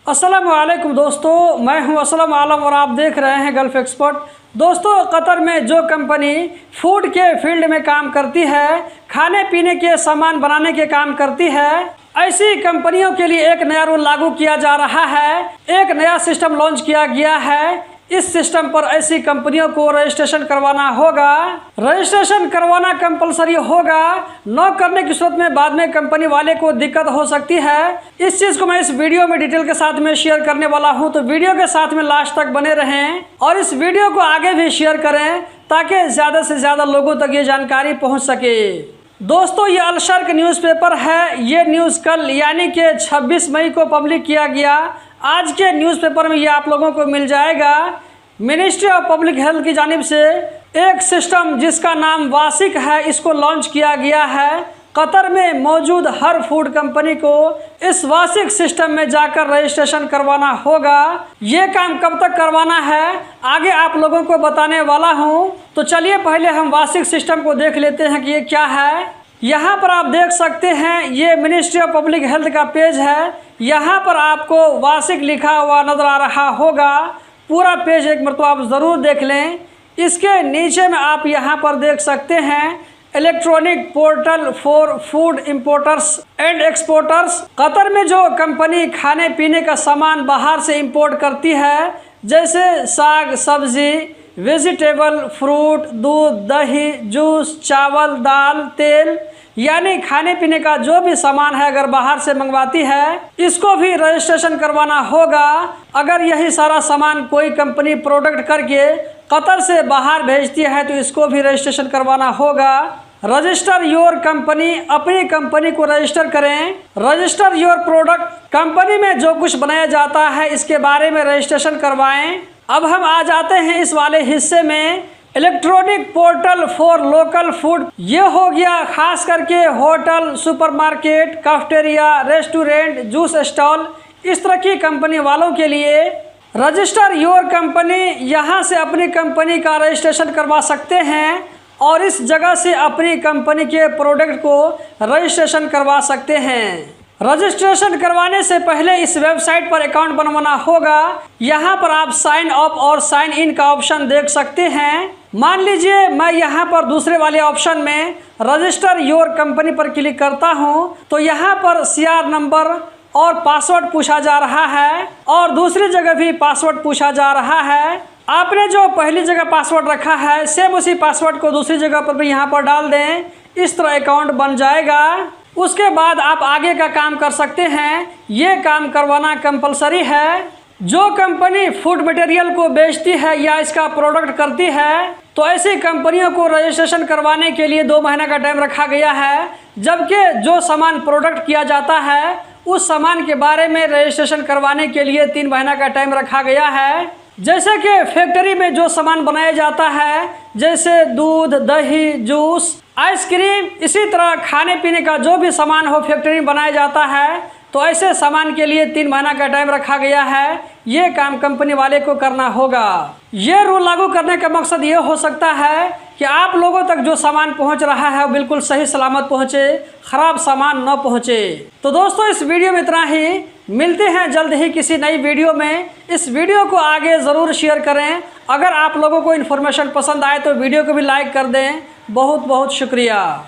अस्सलाम वालेकुम दोस्तों, मैं हूं असलम आलम और आप देख रहे हैं गल्फ एक्सपर्ट। दोस्तों, कतर में जो कंपनी फूड के फील्ड में काम करती है, खाने पीने के सामान बनाने के काम करती है, ऐसी कंपनियों के लिए एक नया रूल लागू किया जा रहा है। एक नया सिस्टम लॉन्च किया गया है। इस सिस्टम पर ऐसी कंपनियों को रजिस्ट्रेशन करवाना होगा। रजिस्ट्रेशन करवाना कंपलसरी होगा। न करने की सूरत में बाद में कंपनी वाले को दिक्कत हो सकती है। इस चीज़ को मैं इस वीडियो में डिटेल के साथ में शेयर करने वाला हूं, तो वीडियो के साथ में लास्ट तक बने रहें और इस वीडियो को आगे भी शेयर करें ताकि ज़्यादा से ज़्यादा लोगों तक ये जानकारी पहुँच सके। दोस्तों, ये अलशर्क न्यूज़पेपर है। ये न्यूज़ कल यानी कि 26 मई को पब्लिक किया गया। आज के न्यूज़पेपर में ये आप लोगों को मिल जाएगा। मिनिस्ट्री ऑफ पब्लिक हेल्थ की जानिब से एक सिस्टम जिसका नाम वासिक है, इसको लॉन्च किया गया है। कतर में मौजूद हर फूड कंपनी को इस वासिक सिस्टम में जाकर रजिस्ट्रेशन करवाना होगा। ये काम कब तक करवाना है आगे आप लोगों को बताने वाला हूँ। तो चलिए पहले हम वासिक सिस्टम को देख लेते हैं कि ये क्या है। यहाँ पर आप देख सकते हैं, ये मिनिस्ट्री ऑफ पब्लिक हेल्थ का पेज है। यहाँ पर आपको वासिक लिखा हुआ नज़र आ रहा होगा। पूरा पेज एक मरतबा आप ज़रूर देख लें। इसके नीचे में आप यहाँ पर देख सकते हैं electronic portal for food importers and exporters. Qatar में जो कंपनी खाने पीने का सामान बाहर से इंपोर्ट करती है, जैसे साग सब्जी, वेजिटेबल, फ्रूट, दूध, दही, जूस, चावल, दाल, तेल, यानी खाने पीने का जो भी सामान है अगर बाहर से मंगवाती है, इसको भी रजिस्ट्रेशन करवाना होगा। अगर यही सारा सामान कोई कंपनी प्रोडक्ट करके कतर से बाहर भेजती है तो इसको भी रजिस्ट्रेशन करवाना होगा। रजिस्टर योर कंपनी, अपनी कंपनी को रजिस्टर करें। रजिस्टर योर प्रोडक्ट, कंपनी में जो कुछ बनाया जाता है इसके बारे में रजिस्ट्रेशन करवाएं। अब हम आ जाते हैं इस वाले हिस्से में, electronic portal for local food. ये हो गया खास करके hotel, supermarket, cafeteria, restaurant, juice stall, इस तरह की कंपनी वालों के लिए। रजिस्टर योर कंपनी, यहाँ से अपनी कंपनी का रजिस्ट्रेशन करवा सकते हैं और इस जगह से अपनी कंपनी के प्रोडक्ट को रजिस्ट्रेशन करवा सकते हैं। रजिस्ट्रेशन करवाने से पहले इस वेबसाइट पर अकाउंट बनवाना होगा। यहाँ पर आप साइन अप और साइन इन का ऑप्शन देख सकते हैं। मान लीजिए मैं यहाँ पर दूसरे वाले ऑप्शन में रजिस्टर योर कंपनी पर क्लिक करता हूँ, तो यहाँ पर सीआर नंबर और पासवर्ड पूछा जा रहा है और दूसरी जगह भी पासवर्ड पूछा जा रहा है। आपने जो पहली जगह पासवर्ड रखा है सेम उसी पासवर्ड को दूसरी जगह पर भी यहाँ पर डाल दें। इस तरह अकाउंट बन जाएगा। उसके बाद आप आगे का काम कर सकते हैं। ये काम करवाना कंपलसरी है। जो कंपनी फूड मटेरियल को बेचती है या इसका प्रोडक्ट करती है, तो ऐसी कंपनियों को रजिस्ट्रेशन करवाने के लिए 2 महीने का टाइम रखा गया है। जबकि जो सामान प्रोडक्ट किया जाता है उस सामान के बारे में रजिस्ट्रेशन करवाने के लिए 3 महीना का टाइम रखा गया है। जैसे कि फैक्ट्री में जो सामान बनाया जाता है, जैसे दूध, दही, जूस, आइसक्रीम, इसी तरह खाने पीने का जो भी सामान हो फैक्ट्री में बनाया जाता है, तो ऐसे सामान के लिए 3 महीना का टाइम रखा गया है। ये काम कंपनी वाले को करना होगा। ये रूल लागू करने का मकसद ये हो सकता है कि आप लोगों तक जो सामान पहुंच रहा है वो बिल्कुल सही सलामत पहुंचे, खराब सामान न पहुंचे। तो दोस्तों, इस वीडियो में इतना ही। मिलते हैं जल्द ही किसी नई वीडियो में। इस वीडियो को आगे ज़रूर शेयर करें। अगर आप लोगों को इन्फॉर्मेशन पसंद आए तो वीडियो को भी लाइक कर दें। बहुत बहुत शुक्रिया।